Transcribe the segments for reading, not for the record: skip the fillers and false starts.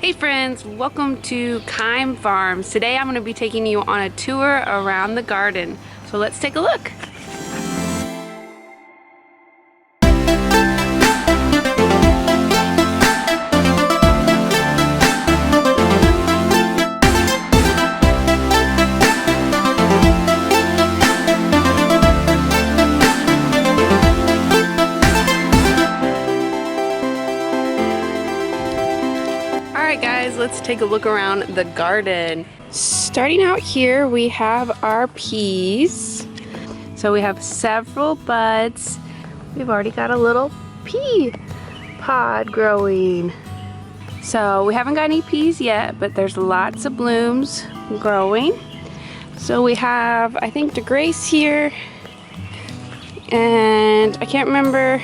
Hey friends, welcome to Keim Farms. Today I'm going to be taking you on a tour around the garden. So let's take a look. Alright guys, let's take a look around the garden. Starting out here, we have our peas. So we have several buds. We've already got a little pea pod growing. So we haven't got any peas yet, but there's lots of blooms growing. So we have, I think, DeGrace here. And I can't remember.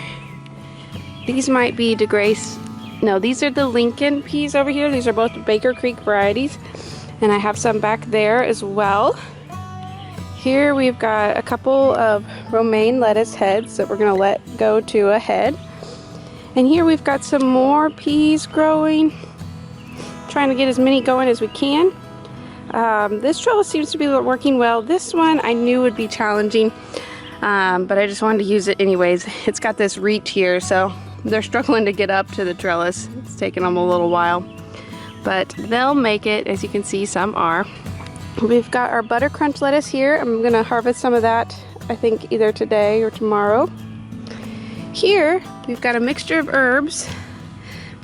These might be DeGrace. No, these are the Lincoln peas over here. These are both Baker Creek varieties. And I have some back there as well. Here we've got a couple of romaine lettuce heads that we're going to let go to a head. And here we've got some more peas growing. Trying to get as many going as we can. This trellis seems to be working well. This one I knew would be challenging, but I just wanted to use it anyways. It's got this reach here, so they're struggling to get up to the trellis. It's taking them a little while, but they'll make it. As you can see, some are. We've got our butter crunch lettuce here. I'm gonna harvest some of that, I think either today or tomorrow. Here, we've got a mixture of herbs.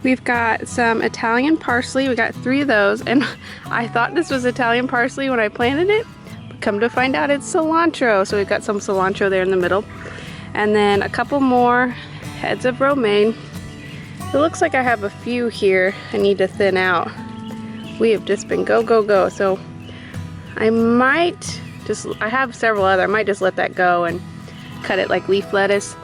We've got some Italian parsley. We got 3 of those, and I thought this was Italian parsley when I planted it, but come to find out it's cilantro. So we've got some cilantro there in the middle. And then a couple more heads of romaine. It looks like I have a few here I need to thin out. We have just been go, go, go. So I might just, I have several other, I might just let that go and cut it like leaf lettuce.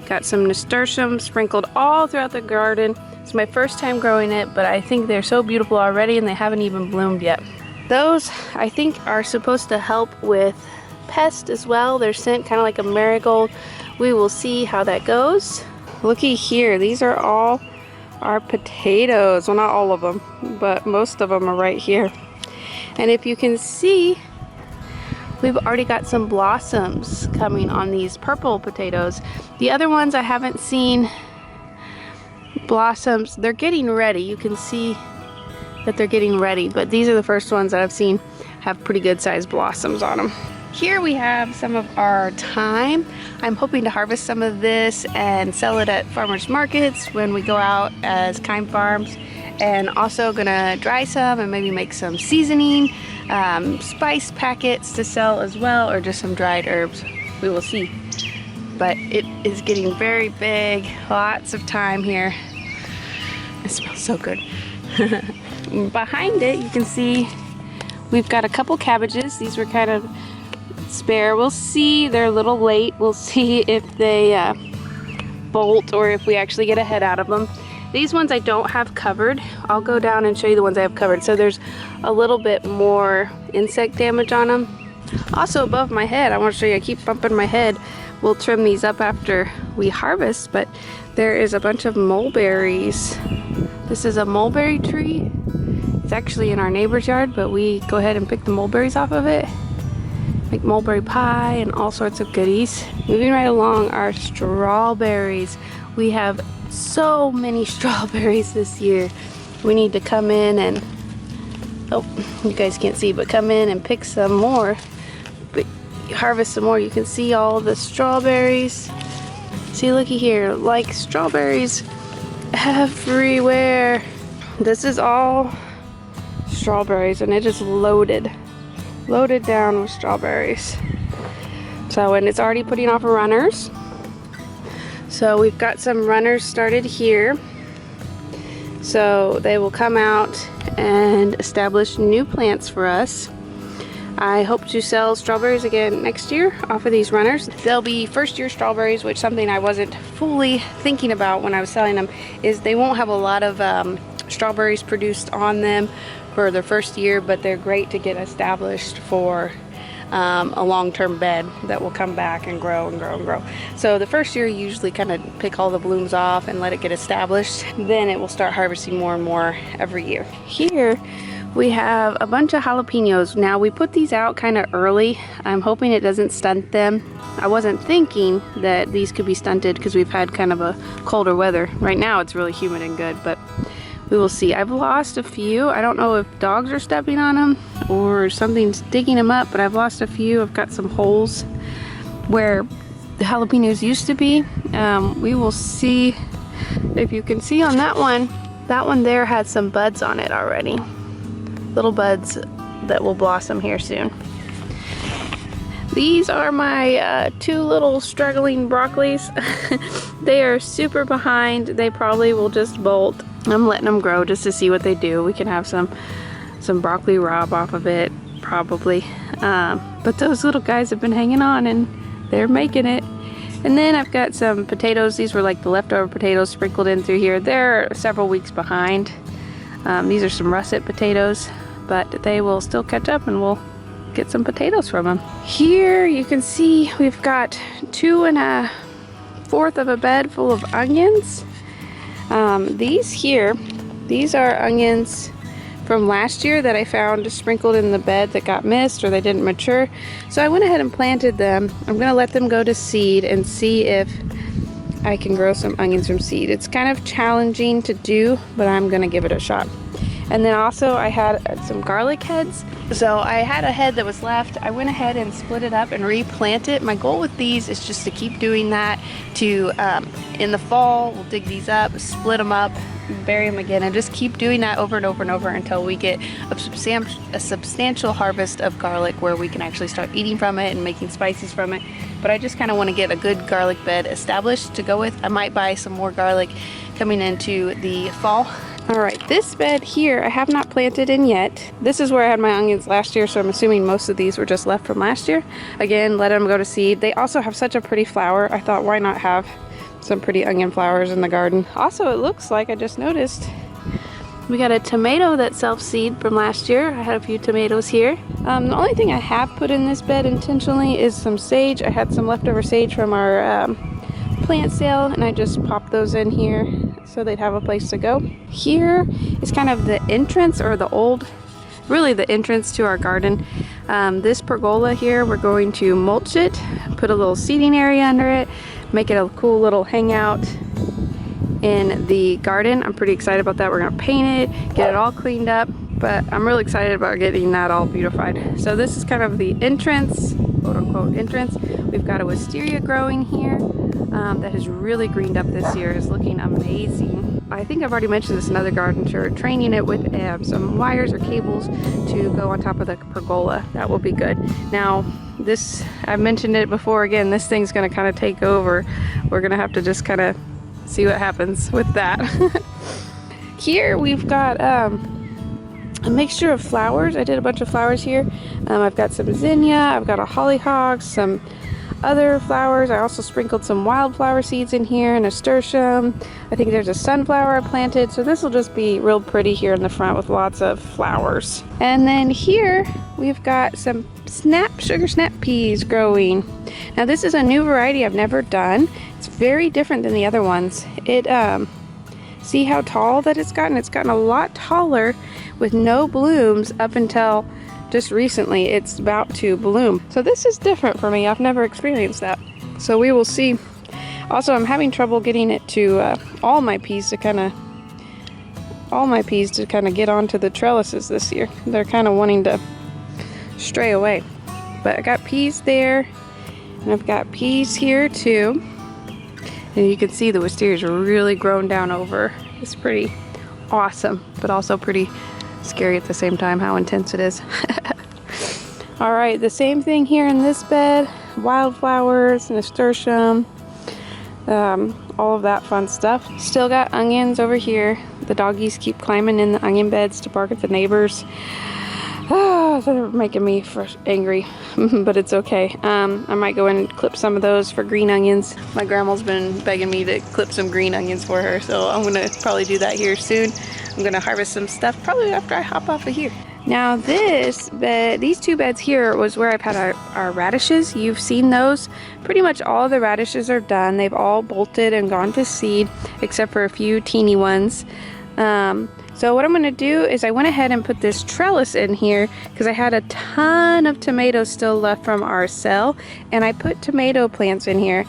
Got some nasturtium sprinkled all throughout the garden. It's my first time growing it, but I think they're so beautiful already and they haven't even bloomed yet. Those, I think, are supposed to help with pests as well. They're scent kind of like a marigold. We will see how that goes. Looky here, these are all our potatoes. Well, not all of them, but most of them are right here. And if you can see, we've already got some blossoms coming on these purple potatoes. The other ones I haven't seen blossoms. They're getting ready. You can see that they're getting ready, but these are the first ones that I've seen have pretty good sized blossoms on them. Here we have some of our thyme. I'm hoping to harvest some of this and sell it at farmers markets when we go out as Keim Farms, and also gonna dry some and maybe make some seasoning, spice packets to sell as well, or just some dried herbs. We will see. But it is getting very big. Lots of thyme here. It smells so good. Behind it you can see we've got a couple cabbages. These were kind of spare. We'll see, they're a little late. We'll see if they bolt or if we actually get a head out of them. These ones I don't have covered. I'll go down and show you the ones I have covered. So there's a little bit more insect damage on them. Also above my head, I want to show you, I keep bumping my head. We'll trim these up after we harvest, but there is a bunch of mulberries. This is a mulberry tree. It's actually in our neighbor's yard, but we go ahead and pick the mulberries off of it. Make mulberry pie and all sorts of goodies. Moving right along are strawberries. We have so many strawberries this year. We need to come in and, oh, you guys can't see, but come in and pick some more. But harvest some more. You can see all the strawberries. See, looky here, like strawberries everywhere. This is all strawberries and it is loaded down with strawberries. So, and it's already putting off runners. So we've got some runners started here. So they will come out and establish new plants for us. I hope to sell strawberries again next year off of these runners. They'll be first year strawberries, which something I wasn't fully thinking about when I was selling them is they won't have a lot of strawberries produced on them for their first year, but they're great to get established for a long-term bed that will come back and grow and grow and grow. So the first year, you usually kind of pick all the blooms off and let it get established. Then it will start harvesting more and more every year. Here we have a bunch of jalapenos. Now we put these out kind of early. I'm hoping it doesn't stunt them. I wasn't thinking that these could be stunted because we've had kind of a colder weather. Right now it's really humid and good, but we will see. I've lost a few. I don't know if dogs are stepping on them or something's digging them up, but I've lost a few. I've got some holes where the jalapenos used to be. We will see. If you can see on that one there had some buds on it already. Little buds that will blossom here soon. These are my two little struggling broccolis. They are super behind. They probably will just bolt. I'm letting them grow just to see what they do. We can have some broccoli rabe off of it, probably. But those little guys have been hanging on and they're making it. And then I've got some potatoes. These were like the leftover potatoes sprinkled in through here. They're several weeks behind. These are some russet potatoes, but they will still catch up and we'll get some potatoes from them. Here you can see we've got 2 1/4 of a bed full of onions. These are onions from last year that I found sprinkled in the bed that got missed or they didn't mature. So I went ahead and planted them. I'm gonna let them go to seed and see if I can grow some onions from seed. It's kind of challenging to do, but I'm gonna give it a shot. And then also I had some garlic heads. So I had a head that was left. I went ahead and split it up and replant it. My goal with these is just to keep doing that to, in the fall, we'll dig these up, split them up, bury them again, and just keep doing that over and over and over until we get a substantial harvest of garlic where we can actually start eating from it and making spices from it. But I just kind of want to get a good garlic bed established to go with. I might buy some more garlic coming into the fall. Alright, this bed here I have not planted in yet. This is where I had my onions last year, so I'm assuming most of these were just left from last year. Again, let them go to seed. They also have such a pretty flower. I thought, why not have some pretty onion flowers in the garden? Also, it looks like, I just noticed, we got a tomato that self-seed from last year. I had a few tomatoes here. The only thing I have put in this bed intentionally is some sage. I had some leftover sage from our plant sale, and I just popped those in here so they'd have a place to go. Here is kind of the entrance, or really the entrance to our garden. This pergola here, we're going to mulch it, put a little seating area under it, make it a cool little hangout in the garden. I'm pretty excited about that. We're gonna paint it, get it all cleaned up, but I'm really excited about getting that all beautified. So this is kind of the entrance, quote unquote entrance. We've got a wisteria growing here that has really greened up this year. It's looking amazing. I think I've already mentioned this in another garden tour, training it with some wires or cables to go on top of the pergola. That will be good. Now this, I've mentioned it before, again, this thing's gonna kind of take over. We're gonna have to just kind of see what happens with that. Here we've got a mixture of flowers. I did a bunch of flowers here. I've got some zinnia, I've got a hollyhock, some other flowers. I also sprinkled some wildflower seeds in here, and nasturtium. I think there's a sunflower I planted, so this will just be real pretty here in the front with lots of flowers. And then here we've got some sugar snap peas growing. Now this is a new variety I've never done. It's very different than the other ones. See how tall that it's gotten? It's gotten a lot taller with no blooms up until just recently. It's about to bloom. So this is different for me. I've never experienced that. So we will see. Also, I'm having trouble getting it to all my peas to kind of get onto the trellises this year. They're kind of wanting to stray away. But I got peas there, and I've got peas here too. And you can see the wisteria's really grown down over. It's pretty awesome, but also pretty scary at the same time how intense it is. All right, the same thing here in this bed. Wildflowers, nasturtium, all of that fun stuff. Still got onions over here. The doggies keep climbing in the onion beds to bark at the neighbors. Oh, they're making me angry, but it's okay. I might go in and clip some of those for green onions. My grandma's been begging me to clip some green onions for her, so I'm gonna probably do that here soon. I'm gonna harvest some stuff probably after I hop off of here. Now this bed, these two beds here was where I've had our radishes. You've seen those. Pretty much all the radishes are done. They've all bolted and gone to seed, except for a few teeny ones. So what I'm going to do is I went ahead and put this trellis in here because I had a ton of tomatoes still left from our cell, and I put tomato plants in here.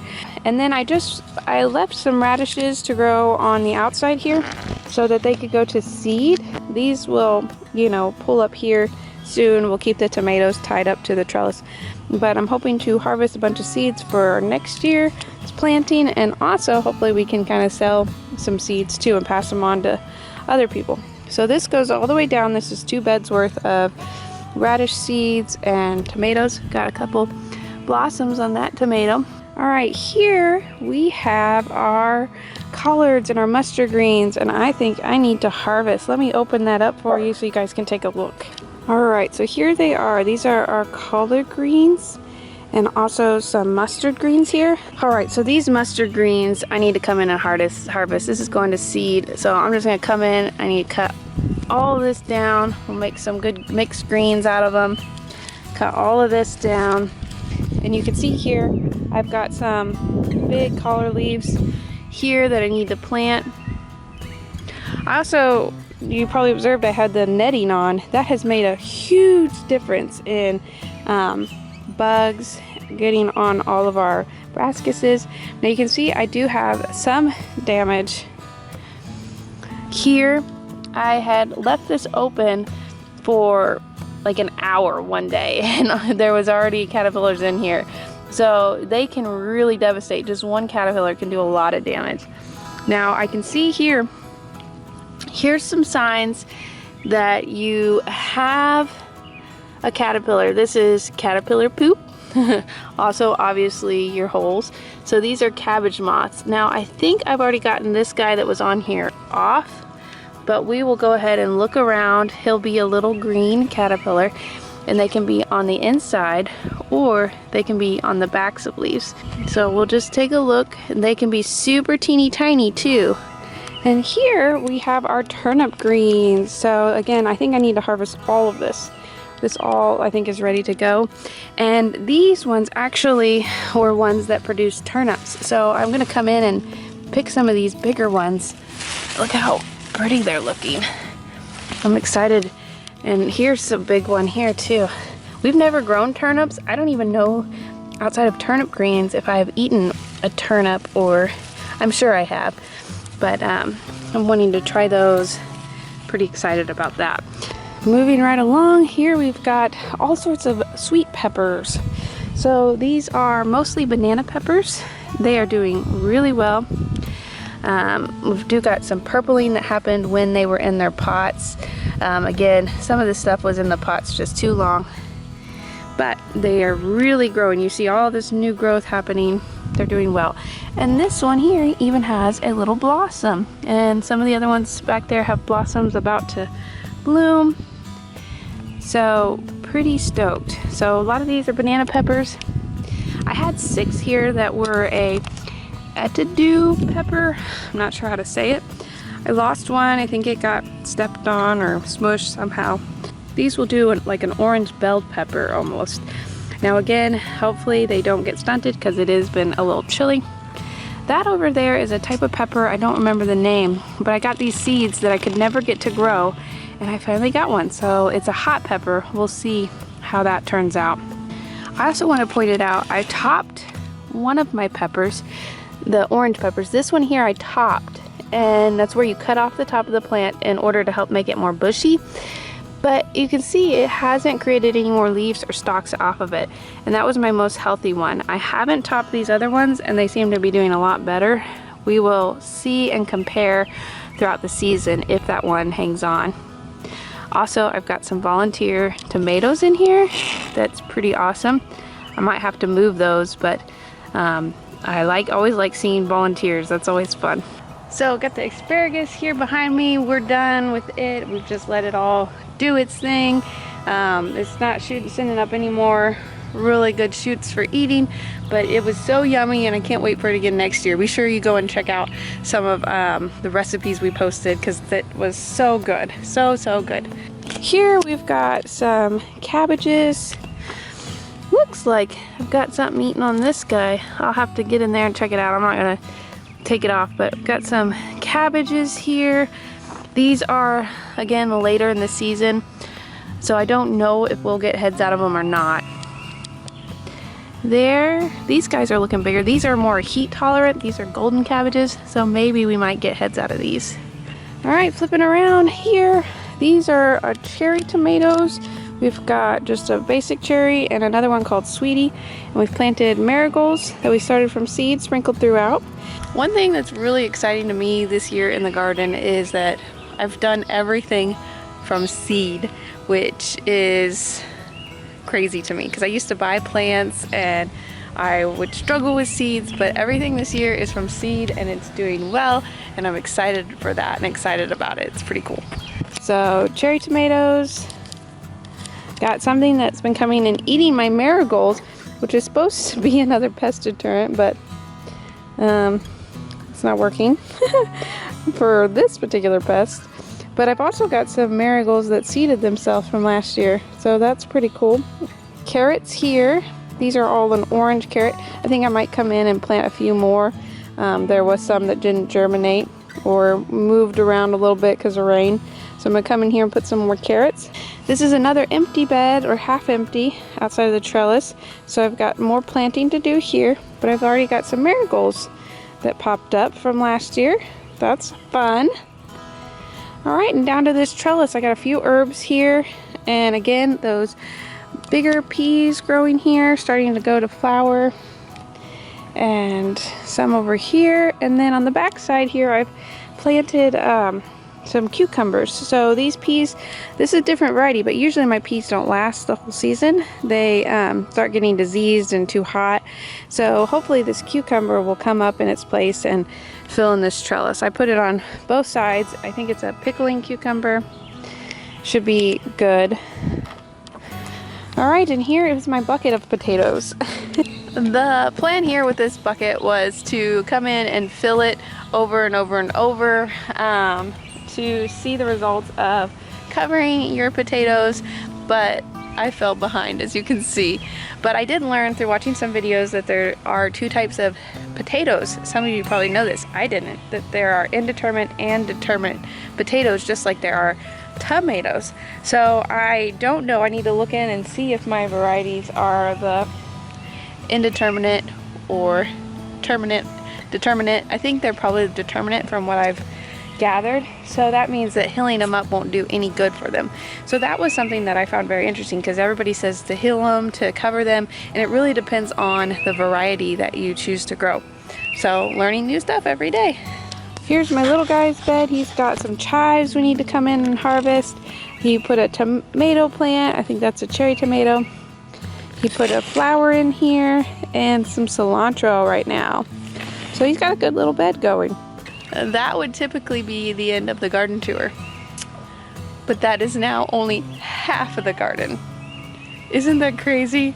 And then I left some radishes to grow on the outside here so that they could go to seed. These will, you know, pull up here soon. We'll keep the tomatoes tied up to the trellis. But I'm hoping to harvest a bunch of seeds for next year's planting, and also hopefully we can kind of sell some seeds too and pass them on to other people. So this goes all the way down. This is 2 beds worth of radish seeds and tomatoes. Got a couple blossoms on that tomato. All right, here we have our collards and our mustard greens, and I think I need to harvest. Let me open that up for you so you guys can take a look. All right, so here they are. These are our collard greens and also some mustard greens here. All right, so these mustard greens, I need to come in and harvest. This is going to seed, so I'm just gonna come in. I need to cut all of this down. We'll make some good mixed greens out of them. Cut all of this down. And you can see here, I've got some big collard leaves here that I need to plant. I also, you probably observed I had the netting on. That has made a huge difference in bugs getting on all of our brassicas. Now you can see I do have some damage here. I had left this open for like an hour one day, and there was already caterpillars in here, so they can really devastate. Just one caterpillar can do a lot of damage. Now I can see here, here's some signs that you have a caterpillar. This is caterpillar poop. Also obviously your holes. So these are cabbage moths. Now I think I've already gotten this guy that was on here off, but we will go ahead and look around. He'll be a little green caterpillar, and they can be on the inside or they can be on the backs of leaves. So we'll just take a look, and they can be super teeny tiny too. And here we have our turnip greens. So again, I think I need to harvest all of this. This all I think is ready to go. And these ones actually were ones that produced turnips. So I'm gonna come in and pick some of these bigger ones. Look how pretty they're looking. I'm excited. And here's a big one here too. We've never grown turnips. I don't even know, outside of turnip greens, if I have eaten a turnip, or I'm sure I have. But I'm wanting to try those. Pretty excited about that. Moving right along, here we've got all sorts of sweet peppers. So these are mostly banana peppers. They are doing really well. We've got some purpling that happened when they were in their pots. Again, some of this stuff was in the pots just too long, but they are really growing. You see all this new growth happening. They're doing well. And this one here even has a little blossom, and some of the other ones back there have blossoms about to bloom. So pretty stoked. So a lot of these are banana peppers. I had 6 here that were a etidou pepper. I'm not sure how to say it. I lost one. I think it got stepped on or smushed somehow. These will do like an orange bell pepper almost. Now again, hopefully they don't get stunted because it has been a little chilly. That over there is a type of pepper, I don't remember the name, but I got these seeds that I could never get to grow, and I finally got one. So it's a hot pepper. We'll see how that turns out. I also want to point it out, I topped one of my peppers, the orange peppers. This one here I topped, and that's where you cut off the top of the plant in order to help make it more bushy. But you can see it hasn't created any more leaves or stalks off of it. And that was my most healthy one. I haven't topped these other ones, and they seem to be doing a lot better. We will see and compare throughout the season if that one hangs on. Also, I've got some volunteer tomatoes in here. That's pretty awesome. I might have to move those, but I always like seeing volunteers. That's always fun. So got the asparagus here behind me. We're done with it. We've just let it all do its thing. It's not sending up any more really good shoots for eating, but it was so yummy and I can't wait for it again next year. Be sure you go and check out some of the recipes we posted because that was so good. So good. Here we've got some cabbages. Looks like I've got something eating on this guy. I'll have to get in there and check it out. I'm not gonna take it off, but I've got some cabbages here. These are, again, later in the season, so I don't know if we'll get heads out of them or not. There, these guys are looking bigger. These are more heat tolerant. These are golden cabbages, so maybe we might get heads out of these. All right, flipping around here. These are our cherry tomatoes. We've got just a basic cherry and another one called Sweetie. And we've planted marigolds that we started from seed sprinkled throughout. One thing that's really exciting to me this year in the garden is that I've done everything from seed, which is crazy to me because I used to buy plants and I would struggle with seeds, but everything this year is from seed and it's doing well, and I'm excited for that and excited about it. It's pretty cool. So cherry tomatoes. Got something that's been coming and eating my marigolds, which is supposed to be another pest deterrent, but it's not working for this particular pest. But I've also got some marigolds that seeded themselves from last year, so that's pretty cool. Carrots here. These are all an orange carrot. I think I might come in and plant a few more. There was some that didn't germinate or moved around a little bit because of rain. So I'm gonna come in here and put some more carrots. This is another empty bed, or half empty, outside of the trellis. So I've got more planting to do here, but I've already got some marigolds that popped up from last year. That's fun. All right, and down to this trellis, I got a few herbs here. And again, those bigger peas growing here, starting to go to flower. And some over here. And then on the back side here, I've planted some cucumbers. So these peas, this is a different variety, but usually my peas don't last the whole season. They start getting diseased and too hot. So hopefully this cucumber will come up in its place and fill in this trellis. I put it on both sides. I think it's a pickling cucumber. Should be good. All right, and here is my bucket of potatoes. The plan here with this bucket was to come in and fill it over and over and over to see the results of covering your potatoes, but I fell behind, as you can see. But I did learn through watching some videos that there are two types of potatoes. Some of you probably know this, I didn't, that there are indeterminate and determinate potatoes, just like there are tomatoes. So I don't know, I need to look in and see if my varieties are the indeterminate or determinate. I think they're probably determinate from what I've gathered, so that means that hilling them up won't do any good for them. So that was something that I found very interesting, because everybody says to hill them, to cover them, and it really depends on the variety that you choose to grow. So learning new stuff every day. Here's my little guy's bed. He's got some chives we need to come in and harvest. He put a tomato plant, I think that's a cherry tomato. He put a flower in here and some cilantro right now. So he's got a good little bed going. That would typically be the end of the garden tour, but that is now only half of the garden. Isn't that crazy?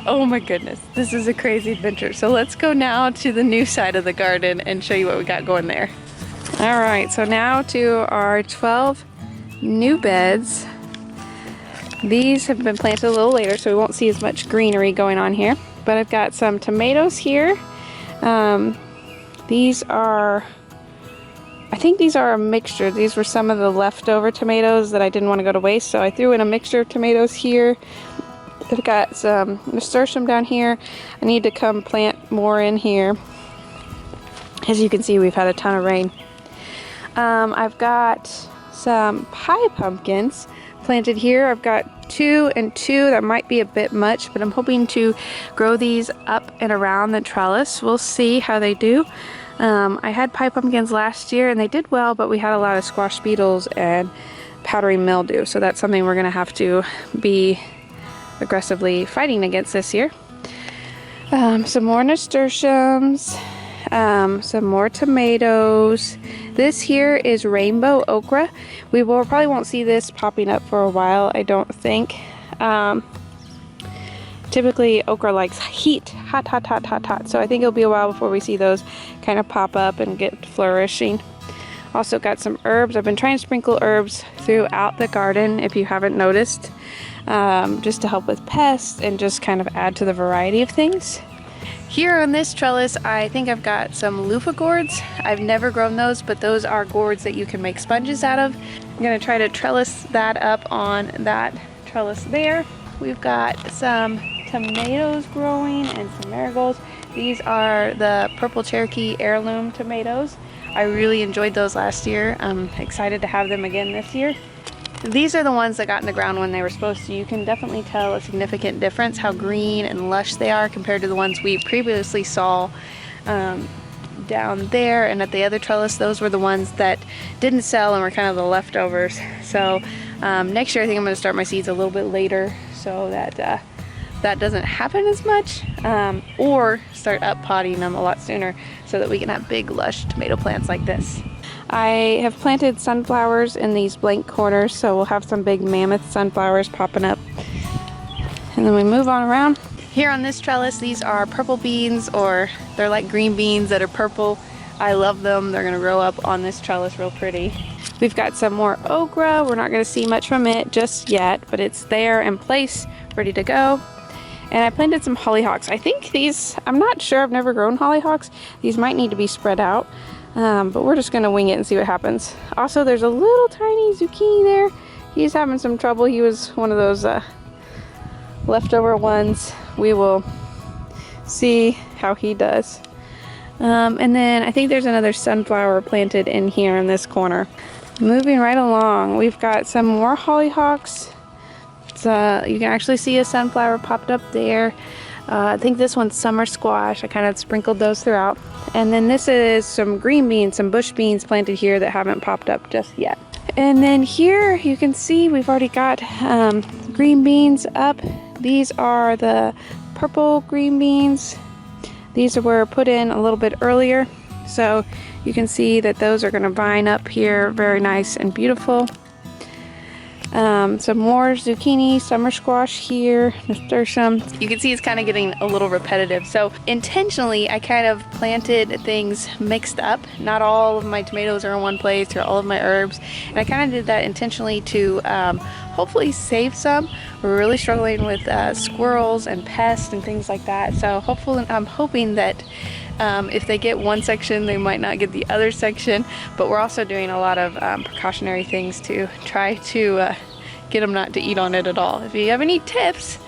Oh my goodness, this is a crazy adventure. So let's go now to the new side of the garden and show you what we got going there. All right, so now to our 12 new beds. These have been planted a little later, so we won't see as much greenery going on here, but I've got some tomatoes here. These are, I think these are a mixture. These were some of the leftover tomatoes that I didn't want to go to waste, so I threw in a mixture of tomatoes here. I've got some nasturtium down here. I need to come plant more in here. As you can see, we've had a ton of rain. I've got some pie pumpkins planted here. I've got 2 and 2. That might be a bit much, but I'm hoping to grow these up and around the trellis. We'll see how they do. I had pie pumpkins last year and they did well, but we had a lot of squash beetles and powdery mildew, so that's something we're gonna have to be aggressively fighting against this year. Some more nasturtiums, some more tomatoes. This here is rainbow okra. We probably won't see this popping up for a while, I don't think. Typically okra likes heat, hot, hot, hot, hot, hot. So I think it'll be a while before we see those kind of pop up and get flourishing. Also got some herbs. I've been trying to sprinkle herbs throughout the garden, if you haven't noticed, just to help with pests and just kind of add to the variety of things. Here on this trellis, I think I've got some loofah gourds. I've never grown those, but those are gourds that you can make sponges out of. I'm gonna try to trellis that up on that trellis there. We've got some tomatoes growing and some marigolds. These are the Purple Cherokee heirloom tomatoes. I really enjoyed those last year. I'm excited to have them again this year. These are the ones that got in the ground when they were supposed to. You can definitely tell a significant difference how green and lush they are compared to the ones we previously saw down there and at the other trellis. Those were the ones that didn't sell and were kind of the leftovers. So next year I think I'm going to start my seeds a little bit later so that that doesn't happen as much, or start up potting them a lot sooner so that we can have big lush tomato plants like this. I have planted sunflowers in these blank corners, so we'll have some big mammoth sunflowers popping up. And then we move on around. Here on this trellis, these are purple beans, or they're like green beans that are purple. I love them. They're gonna grow up on this trellis real pretty. We've got some more okra. We're not gonna see much from it just yet, but it's there in place, ready to go. And I planted some hollyhocks. I think these, I'm not sure, I've never grown hollyhocks. These might need to be spread out, but we're just gonna wing it and see what happens. Also, there's a little tiny zucchini there. He's having some trouble. He was one of those leftover ones. We will see how he does. And then I think there's another sunflower planted in here in this corner. Moving right along, we've got some more hollyhocks. You can actually see a sunflower popped up there. I think this one's summer squash. I kind of sprinkled those throughout. And then this is some green beans, some bush beans planted here that haven't popped up just yet. And then here you can see we've already got green beans up. These are the purple green beans. These were put in a little bit earlier. So you can see that those are going to vine up here very nice and beautiful. Some more zucchini, summer squash here, nasturtium. You can see it's kind of getting a little repetitive. So intentionally, I kind of planted things mixed up. Not all of my tomatoes are in one place, or all of my herbs. And I kind of did that intentionally to hopefully save some. We're really struggling with squirrels and pests and things like that. So hopefully, I'm hoping that if they get one section, they might not get the other section, but we're also doing a lot of precautionary things to try to get them not to eat on it at all. If you have any tips,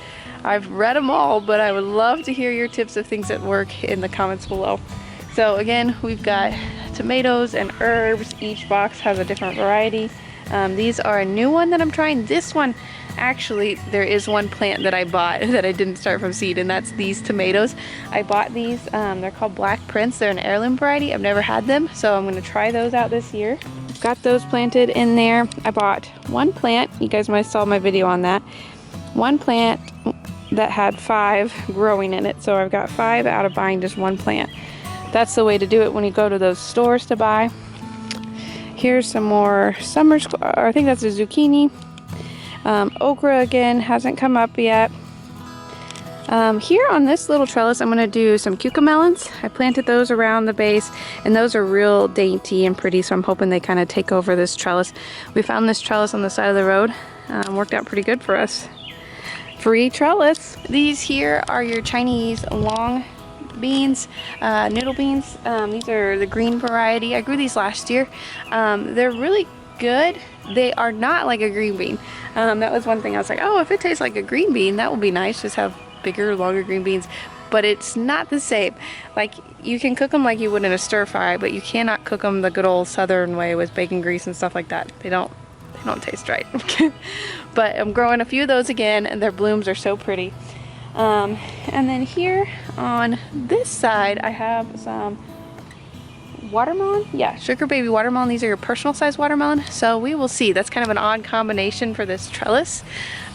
I've read them all, but I would love to hear your tips of things that work in the comments below. So again, we've got tomatoes and herbs. Each box has a different variety. These are a new one that I'm trying. This one, actually, there is one plant that I bought that I didn't start from seed, and that's these tomatoes. I bought these, they're called Black Prince. They're an heirloom variety. I've never had them, so I'm gonna try those out this year. Got those planted in there. I bought one plant, you guys might have saw my video on that, one plant that had 5 growing in it, so I've got 5 out of buying just one plant. That's the way to do it when you go to those stores to buy. Here's some more summer squash, I think that's a zucchini. Okra again hasn't come up yet. Here on this little trellis, I'm going to do some cucamelons. I planted those around the base, and those are real dainty and pretty, so I'm hoping they kind of take over this trellis. We found this trellis on the side of the road. Worked out pretty good for us. Free trellis. These here are your Chinese long beans, noodle beans. These are the green variety. I grew these last year. They're really good. They are not like a green bean. That was one thing I was like, oh, if it tastes like a green bean, that would be nice. Just have bigger, longer green beans. But it's not the same. Like, you can cook them like you would in a stir fry, but you cannot cook them the good old southern way with bacon grease and stuff like that. They don't taste right. But I'm growing a few of those again, and their blooms are so pretty. And then here on this side, I have some watermelon. Yeah, sugar baby watermelon. These are your personal size watermelon. So we will see. That's kind of an odd combination for this trellis.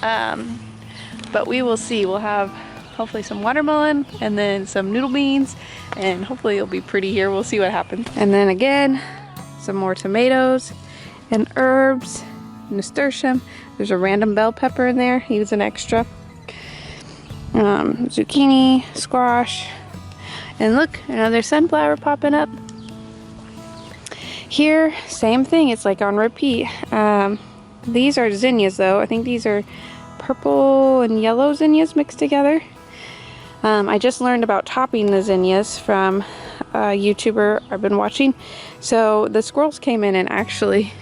But we will see. We'll have hopefully some watermelon and then some noodle beans, and hopefully it'll be pretty here. We'll see what happens. And then again, some more tomatoes and herbs, nasturtium. There's a random bell pepper in there. He was an extra. zucchini, squash, and look, another sunflower popping up. Here, same thing, it's like on repeat. These are zinnias though. I think these are purple and yellow zinnias mixed together. I just learned about topping the zinnias from a YouTuber I've been watching. So the squirrels came in and actually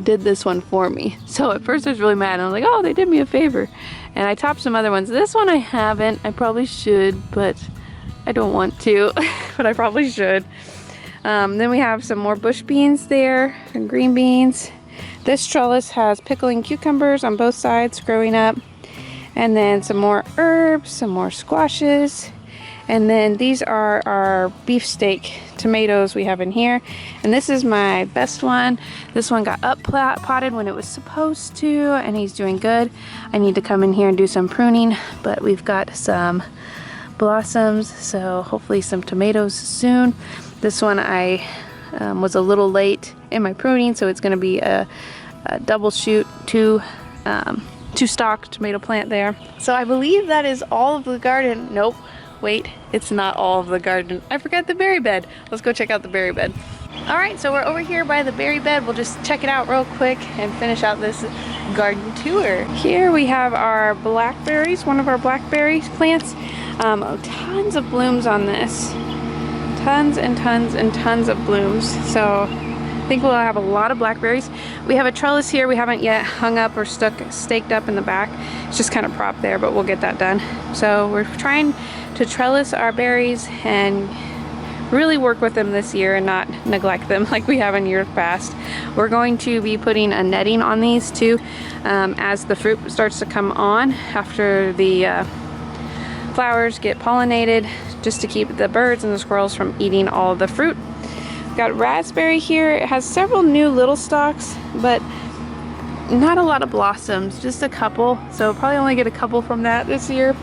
did this one for me. So at first I was really mad. I was like, oh, they did me a favor. And I topped some other ones. This one I haven't. I probably should, but I don't want to. But I probably should. Then we have some more bush beans there and green beans. This trellis has pickling cucumbers on both sides growing up. And then some more herbs, some more squashes. And then these are our beefsteak tomatoes we have in here. And this is my best one. This one got up potted when it was supposed to, and he's doing good. I need to come in here and do some pruning, but we've got some blossoms, so hopefully some tomatoes soon. This one I was a little late in my pruning, so it's going to be a double shoot, two stalk tomato plant there. So I believe that is all of the garden. Nope. Wait, it's not all of the garden. I forgot the berry bed. Let's go check out the berry bed. All right, so we're over here by the berry bed. We'll just check it out real quick and finish out this garden tour. Here we have our blackberries, one of our blackberry plants. Tons of blooms on this. Tons and tons and tons of blooms. So I think we'll have a lot of blackberries. We have a trellis here we haven't yet hung up or staked up in the back. It's just kind of propped there, but we'll get that done. So we're trying to trellis our berries and really work with them this year and not neglect them like we have in years past. We're going to be putting a netting on these too as the fruit starts to come on after the flowers get pollinated, just to keep the birds and the squirrels from eating all of the fruit. We've got raspberry here. It has several new little stalks, but not a lot of blossoms, just a couple. So probably only get a couple from that this year.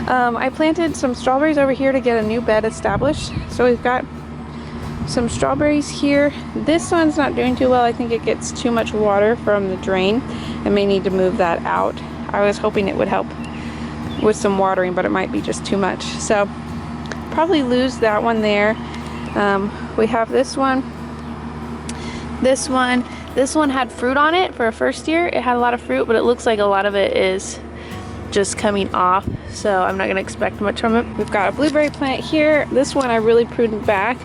I planted some strawberries over here to get a new bed established. So we've got some strawberries here. This one's not doing too well. I think it gets too much water from the drain. I may need to move that out. I was hoping it would help with some watering, but it might be just too much. So probably lose that one there. We have this one. This one had fruit on it for a first year. It had a lot of fruit, but it looks like a lot of it is just coming off, so I'm not going to expect much from it. We've got a blueberry plant here. This one I really pruned back.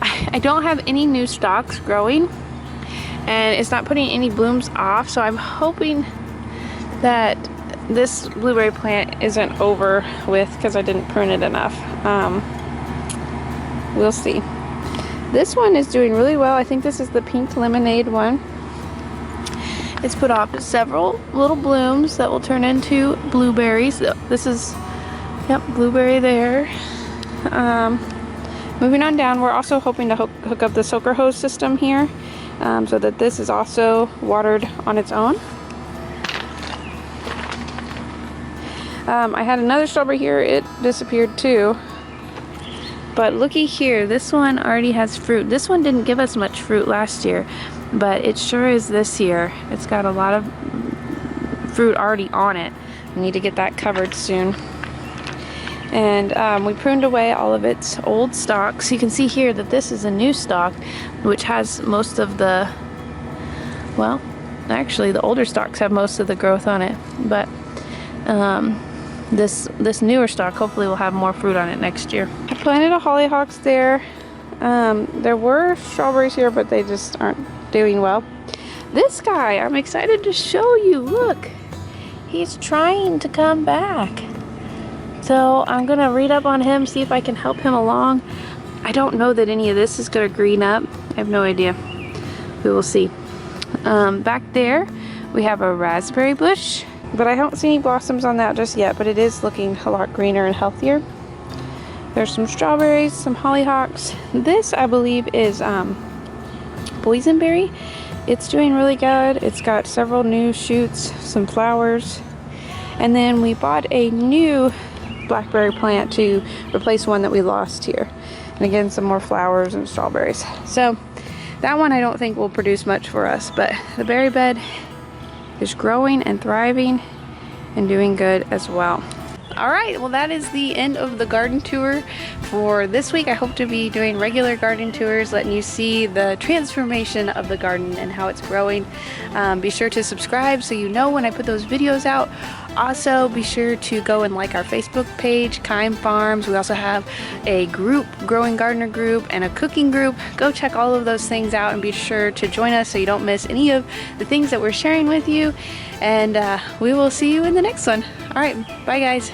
I don't have any new stalks growing, and it's not putting any blooms off, so I'm hoping that this blueberry plant isn't over with because I didn't prune it enough. We'll see. This one is doing really well. I think this is the pink lemonade one. It's put off several little blooms that will turn into blueberries. This is, yep, blueberry there. Moving on down, we're also hoping to hook up the soaker hose system here so that this is also watered on its own. I had another strawberry here. It disappeared too. But looky here, this one already has fruit. This one didn't give us much fruit last year, but it sure is this year. It's got a lot of fruit already on it. We need to get that covered soon. And we pruned away all of its old stalks. You can see here that this is a new stalk, which has most of the, well, actually the older stalks have most of the growth on it, but this newer stalk hopefully will have more fruit on it next year. I planted a hollyhocks there. There were strawberries here, but they just aren't doing well. This guy, I'm excited to show you. Look, he's trying to come back. So I'm gonna read up on him, see if I can help him along. I don't know that any of this is gonna green up. I have no idea. We will see. Back there, we have a raspberry bush, but I don't see any blossoms on that just yet, but it is looking a lot greener and healthier. There's some strawberries, some hollyhocks. This, I believe, is boysenberry. It's doing really good. It's got several new shoots, some flowers. And then we bought a new blackberry plant to replace one that we lost here. And again, some more flowers and strawberries. So that one I don't think will produce much for us, but the berry bed is growing and thriving and doing good as well. All right, well, that is the end of the garden tour for this week. I hope to be doing regular garden tours, letting you see the transformation of the garden and how it's growing. Be sure to subscribe so you know when I put those videos out. Also, be sure to go and like our Facebook page, Keim Farms. We also have a group, Growing Gardener group, and a cooking group. Go check all of those things out and be sure to join us so you don't miss any of the things that we're sharing with you. And we will see you in the next one. All right, bye guys.